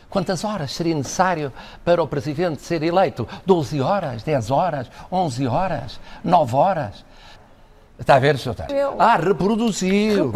Quantas horas seria necessário para o Presidente ser eleito? 12 horas, 10 horas, 11 horas, 9 horas? Está a ver, Sr. Reproduziu.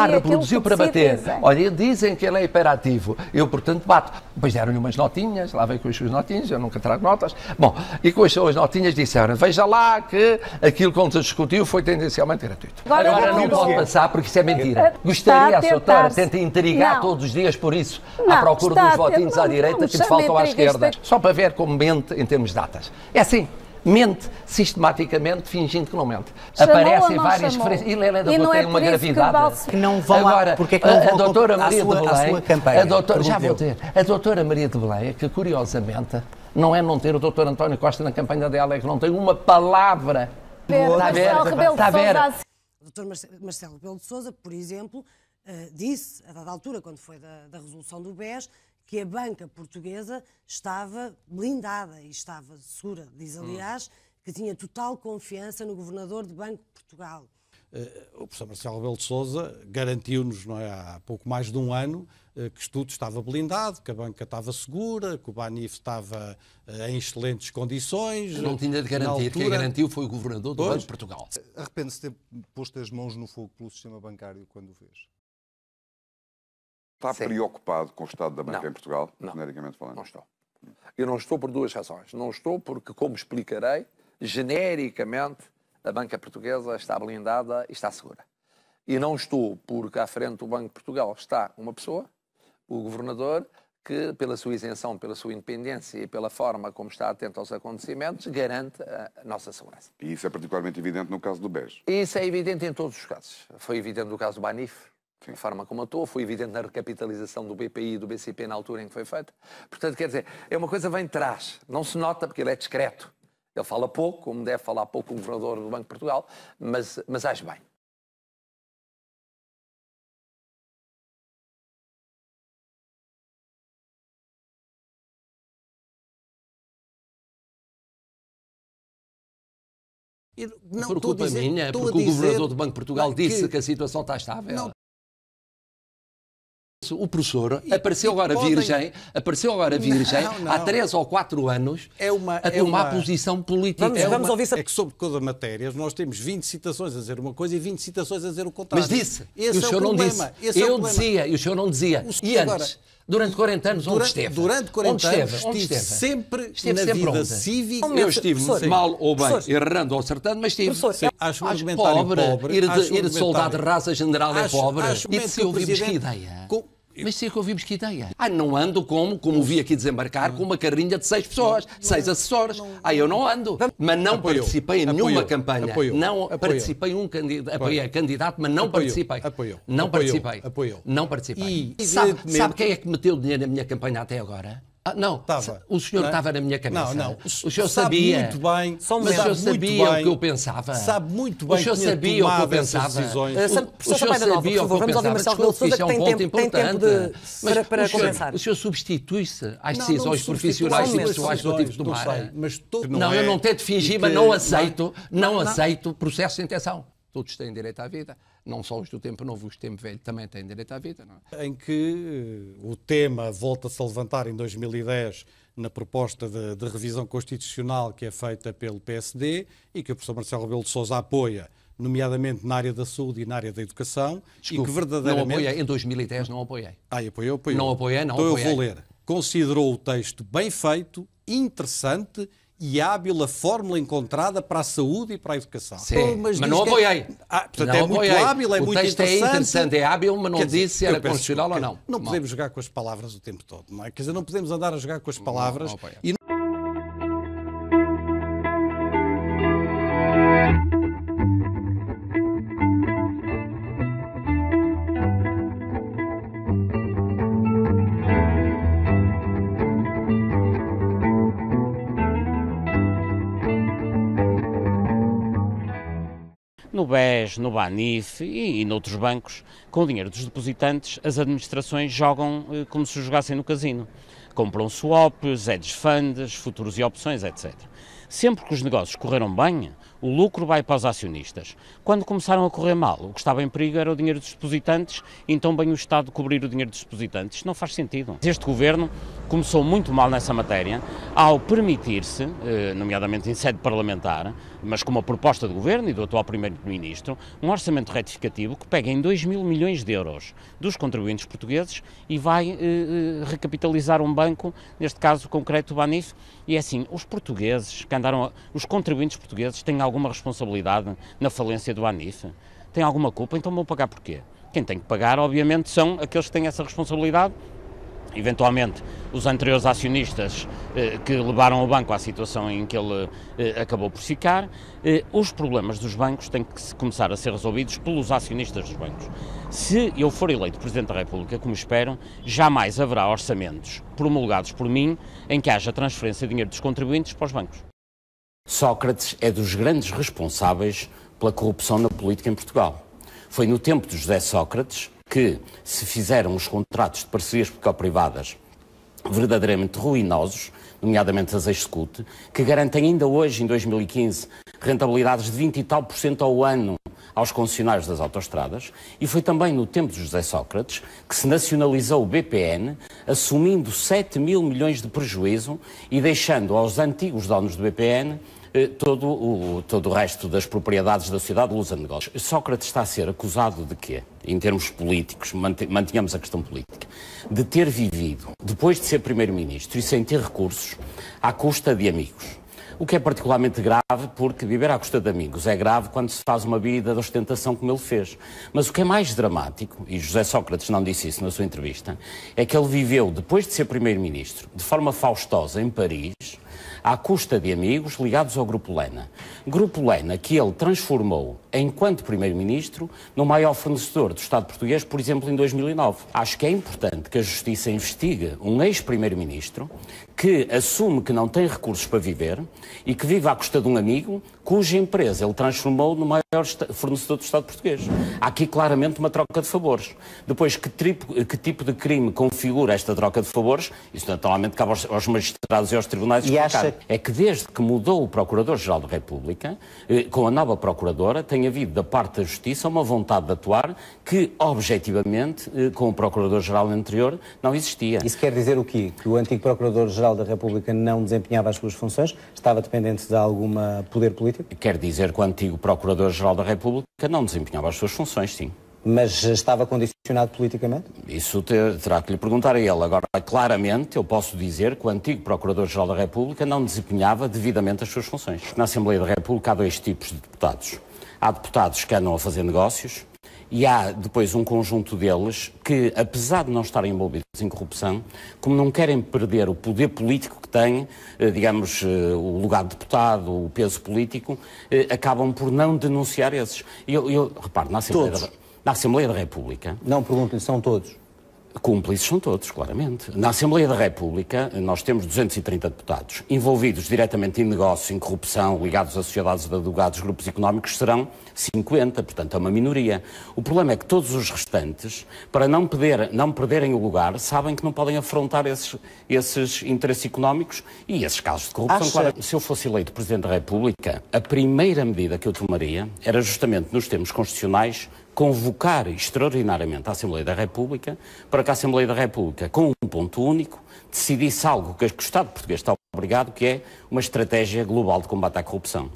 Reproduziu para bater. Olha, dizem que ele é hiperativo. Eu, portanto, bato. Depois deram-lhe umas notinhas, lá veio com as suas notinhas, eu nunca trago notas. Bom, e com as suas notinhas disseram, veja lá que aquilo que ontem se discutiu foi tendencialmente gratuito. Agora não pode passar porque isso é mentira. Gostaria, Sr. tenta intrigar todos os dias por isso, à procura dos votinhos à direita que lhe faltam à esquerda. Só para ver como mente em termos de datas. É assim. Mente sistematicamente, fingindo que não mente. Aparecem várias referências. E Lélia da Boa tem uma gravidade. Que não vão agora, porque é que não vão a doutora Maria de à sua campanha? Já vou ter. A doutora Maria de Belém, que curiosamente não é não ter o doutor António Costa na campanha dela, é que não tem uma palavra. Está a ver? O doutor Marcelo Rebelo de Sousa, por exemplo, disse, a dada altura, quando foi da resolução do BES, que a banca portuguesa estava blindada e estava segura. Diz, aliás, que tinha total confiança no governador de Banco de Portugal. O professor Marcelo Rebelo de Sousa garantiu-nos, não é, há pouco mais de um ano, que tudo estava blindado, que a banca estava segura, que o Banif estava em excelentes condições. Não tinha de garantir, quem garantiu foi o governador do Banco de Portugal. Arrepende-se de ter posto as mãos no fogo pelo sistema bancário quando o fez? Está preocupado com o estado da banca em Portugal, genericamente falando? Não estou. Eu não estou por duas razões. Não estou porque, como explicarei, genericamente a banca portuguesa está blindada e está segura. E não estou porque à frente do Banco de Portugal está uma pessoa, o governador, que pela sua isenção, pela sua independência e pela forma como está atento aos acontecimentos, garante a nossa segurança. E isso é particularmente evidente no caso do BES? Isso é evidente em todos os casos. Foi evidente no caso do Banif, a forma como atuou, foi evidente na recapitalização do BPI e do BCP na altura em que foi feita. Portanto, quer dizer, é uma coisa que vem de trás. Não se nota porque ele é discreto. Ele fala pouco, como deve falar pouco o governador do Banco de Portugal, mas age bem. Não, por culpa minha, porque o governador do Banco de Portugal disse que a situação está estável. Não. O professor apareceu agora virgem há 3 ou 4 anos a tomar posição política. Vamos ouvir é que sobre cada matéria nós temos 20 citações a dizer uma coisa e 20 citações a dizer o contrário. Mas disse, e o senhor não disse. Eu dizia, e o senhor não dizia. E antes, durante 40 anos, onde esteve? Durante 40 anos estive sempre na vida cívica. Eu estive mal ou bem, errando ou acertando, mas estive. Acho pobre. Ir de soldado de raça general é pobre. E de se ouvirmos que ideia? Mas se é que ouvimos que ideia? Não ando como vi aqui desembarcar, com uma carrinha de 6 pessoas, 6 assessores. Eu não ando. Mas não participei em nenhuma campanha. Não participei em apoiei candidato, mas não participei. Não participei. Não participei. Sabe quem é que meteu dinheiro na minha campanha até agora? Não, o senhor estava na minha cabeça. Não. O senhor sabia muito bem, mas o senhor sabia o que eu pensava. Sabe muito bem o senhor sabia o que eu pensava. O senhor sabia o que eu pensava. Vamos ouvir Marcelo Rebelo de Sousa, que tem tempo para compensar. O senhor substitui-se às decisões profissionais e pessoais que eu tive de tomar. Não, eu não tento fingir, mas não aceito processo de intenção. Todos têm direito à vida. Não só os do tempo novo, os do tempo velho também têm direito à vida. Não é? Em que o tema volta-se a levantar em 2010 na proposta de revisão constitucional que é feita pelo PSD e que o professor Marcelo Rebelo de Sousa apoia, nomeadamente na área da saúde e na área da educação. Desculpe, e que verdadeiramente... não apoiei. Em 2010 não apoiei. Apoiou. Não apoiei. Então eu vou ler. Considerou o texto bem feito, interessante e hábil a fórmula encontrada para a saúde e para a educação. Sim, mas não apoiei. Portanto, é muito hábil, é muito interessante. O texto é interessante, é hábil, mas não disse se era constitucional ou não. Não podemos jogar com as palavras o tempo todo, não é? Quer dizer, não podemos andar a jogar com as palavras. No BES, no Banif e noutros bancos, com o dinheiro dos depositantes, as administrações jogam como se jogassem no casino. Compram swaps, hedge funds, futuros e opções, etc. Sempre que os negócios correram bem, o lucro vai para os acionistas. Quando começaram a correr mal, o que estava em perigo era o dinheiro dos depositantes, então bem o Estado cobrir o dinheiro dos depositantes. Isto não faz sentido. Este Governo começou muito mal nessa matéria ao permitir-se, nomeadamente em sede parlamentar, mas com uma proposta do Governo e do atual Primeiro-Ministro, um orçamento retificativo que pega em 2.000 milhões de euros dos contribuintes portugueses e vai recapitalizar um banco, neste caso concreto o Banif. E é assim, os portugueses que os contribuintes portugueses têm alguma responsabilidade na falência do Banif? Têm alguma culpa? Então vão pagar porquê? Quem tem que pagar, obviamente, são aqueles que têm essa responsabilidade, eventualmente os anteriores acionistas que levaram o banco à situação em que ele acabou por ficar. Os problemas dos bancos têm que começar a ser resolvidos pelos acionistas dos bancos. Se eu for eleito Presidente da República, como espero, jamais haverá orçamentos promulgados por mim em que haja transferência de dinheiro dos contribuintes para os bancos. Sócrates é dos grandes responsáveis pela corrupção na política em Portugal. Foi no tempo de José Sócrates que se fizeram os contratos de parcerias público-privadas verdadeiramente ruinosos, nomeadamente as Execute, que garantem ainda hoje, em 2015, rentabilidades de 20 e tal % ao ano aos concessionários das autoestradas, e foi também no tempo de José Sócrates que se nacionalizou o BPN, assumindo 7.000 milhões de prejuízo e deixando aos antigos donos do BPN todo o resto das propriedades da sociedade de Lusa Negócios. Sócrates está a ser acusado de quê? Em termos políticos, mantenhamos a questão política, de ter vivido, depois de ser Primeiro-Ministro e sem ter recursos, à custa de amigos. O que é particularmente grave, porque viver à custa de amigos é grave quando se faz uma vida de ostentação como ele fez. Mas o que é mais dramático, e José Sócrates não disse isso na sua entrevista, é que ele viveu, depois de ser Primeiro-Ministro, de forma faustosa em Paris, à custa de amigos ligados ao Grupo Lena. Grupo Lena que ele transformou, enquanto Primeiro-Ministro, no maior fornecedor do Estado português, por exemplo, em 2009. Acho que é importante que a Justiça investigue um ex-Primeiro-Ministro que assume que não tem recursos para viver e que vive à custa de um amigo cuja empresa ele transformou no maior fornecedor do Estado português. Há aqui claramente uma troca de favores. Depois, que tipo de crime configura esta troca de favores? Isso naturalmente cabe aos magistrados e aos tribunais explicar. É que desde que mudou o Procurador-Geral da República, com a nova Procuradora, tem havido da parte da Justiça uma vontade de atuar que, objetivamente, com o Procurador-Geral anterior, não existia. Isso quer dizer o quê? Que o antigo Procurador-Geral da República não desempenhava as suas funções? Estava dependente de algum poder político? Quer dizer que o antigo Procurador-Geral da República não desempenhava as suas funções, sim. Mas estava condicionado politicamente? Isso terá que lhe perguntar a ele. Agora, claramente, eu posso dizer que o antigo Procurador-Geral da República não desempenhava devidamente as suas funções. Na Assembleia da República há dois tipos de deputados. Há deputados que andam a fazer negócios e há depois um conjunto deles que, apesar de não estarem envolvidos em corrupção, como não querem perder o poder político que têm, digamos, o lugar de deputado, o peso político, acabam por não denunciar esses. Repare, na Assembleia da República... Não pergunto-lhe, são todos? Cúmplices são todos, claramente. Na Assembleia da República, nós temos 230 deputados. Envolvidos diretamente em negócios, em corrupção, ligados a sociedades de advogados, grupos económicos, serão 50, portanto é uma minoria. O problema é que todos os restantes, para não perderem o lugar, sabem que não podem afrontar esses interesses económicos e esses casos de corrupção. Claro, se eu fosse eleito Presidente da República, a primeira medida que eu tomaria era justamente nos termos constitucionais convocar extraordinariamente a Assembleia da República para que a Assembleia da República, com um ponto único, decidisse algo que o Estado português está obrigado, que é uma estratégia global de combate à corrupção.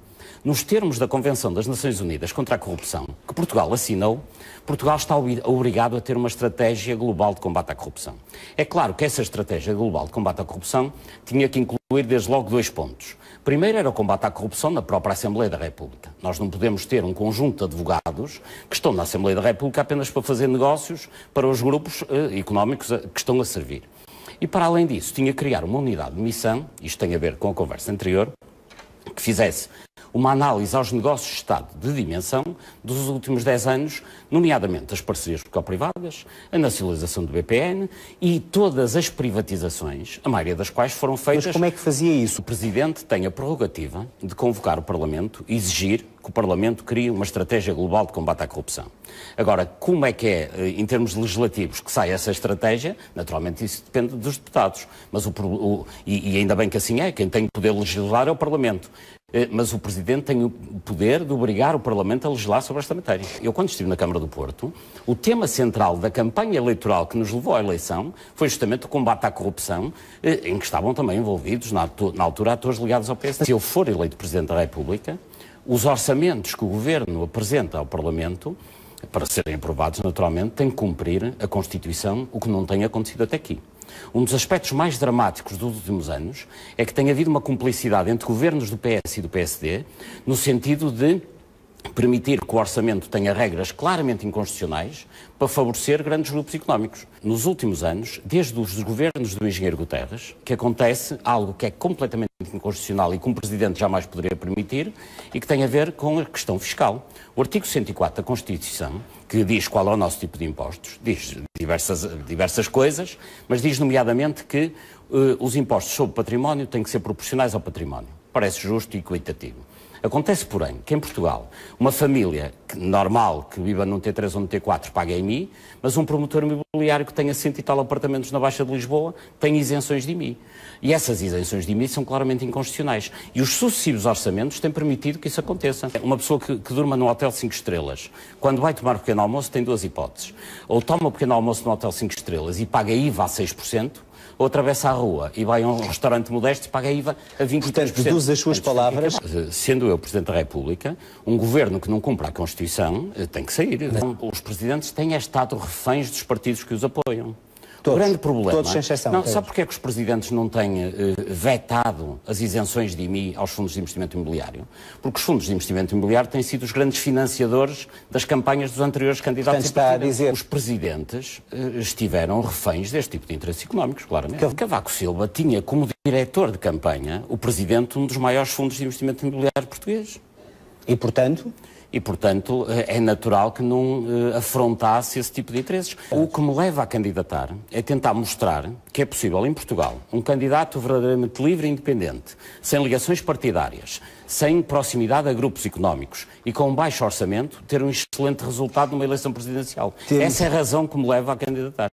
Nos termos da Convenção das Nações Unidas contra a Corrupção, que Portugal assinou, Portugal está obrigado a ter uma estratégia global de combate à corrupção. É claro que essa estratégia global de combate à corrupção tinha que incluir desde logo dois pontos. Primeiro era o combate à corrupção na própria Assembleia da República. Nós não podemos ter um conjunto de advogados que estão na Assembleia da República apenas para fazer negócios para os grupos económicos que estão a servir. E para além disso, tinha que criar uma unidade de missão, isto tem a ver com a conversa anterior, que fizesse uma análise aos negócios de Estado de dimensão dos últimos 10 anos, nomeadamente as parcerias público-privadas, a nacionalização do BPN e todas as privatizações, a maioria das quais foram feitas... Mas como é que fazia isso? O Presidente tem a prerrogativa de convocar o Parlamento, exigir, que o Parlamento crie uma estratégia global de combate à corrupção. Agora, como é que é, em termos legislativos, que sai essa estratégia? Naturalmente isso depende dos deputados. Mas e ainda bem que assim é, quem tem o poder legislar é o Parlamento. Mas o Presidente tem o poder de obrigar o Parlamento a legislar sobre esta matéria. Eu, quando estive na Câmara do Porto, o tema central da campanha eleitoral que nos levou à eleição foi justamente o combate à corrupção, em que estavam também envolvidos, na altura, atores ligados ao PSD. Se eu for eleito Presidente da República, os orçamentos que o Governo apresenta ao Parlamento, para serem aprovados, naturalmente, têm que cumprir a Constituição, o que não tem acontecido até aqui. Um dos aspectos mais dramáticos dos últimos anos é que tem havido uma cumplicidade entre governos do PS e do PSD, no sentido de permitir que o orçamento tenha regras claramente inconstitucionais para favorecer grandes grupos económicos. Nos últimos anos, desde os governos do engenheiro Guterres, que acontece algo que é completamente inconstitucional e que um Presidente jamais poderia permitir e que tem a ver com a questão fiscal. O artigo 104 da Constituição, que diz qual é o nosso tipo de impostos, diz diversas coisas, mas diz nomeadamente que os impostos sobre património têm que ser proporcionais ao património. Parece justo e equitativo. Acontece, porém, que em Portugal, uma família normal que viva num T3 ou num T4 paga IMI, mas um promotor imobiliário que tenha 100 e tal apartamentos na Baixa de Lisboa tem isenções de IMI. E essas isenções de IMI são claramente inconstitucionais. E os sucessivos orçamentos têm permitido que isso aconteça. Uma pessoa que durma num hotel 5 estrelas, quando vai tomar pequeno almoço, tem duas hipóteses. Ou toma o pequeno almoço num hotel 5 estrelas e paga IVA a 6%, ou atravessa a rua e vai a um restaurante modesto e paga IVA a 23%. Portanto, deduz as suas palavras. Sendo eu Presidente da República, um governo que não cumpre a Constituição tem que sair. Os presidentes têm estado reféns dos partidos que os apoiam. Todos, o grande problema... Todos sem exceção. Não, sabe porque é que os presidentes não têm vetado as isenções de IMI aos fundos de investimento imobiliário? Porque os fundos de investimento imobiliário têm sido os grandes financiadores das campanhas dos anteriores candidatos. Portanto, está a dizer... Os presidentes estiveram reféns deste tipo de interesses económicos, claramente. Cavaco Silva tinha como diretor de campanha o presidente de um dos maiores fundos de investimento imobiliário português. E, portanto... E, portanto, é natural que não afrontasse esse tipo de interesses. O que me leva a candidatar é tentar mostrar que é possível, em Portugal, um candidato verdadeiramente livre e independente, sem ligações partidárias, sem proximidade a grupos económicos e com um baixo orçamento, ter um excelente resultado numa eleição presidencial. Essa é a razão que me leva a candidatar.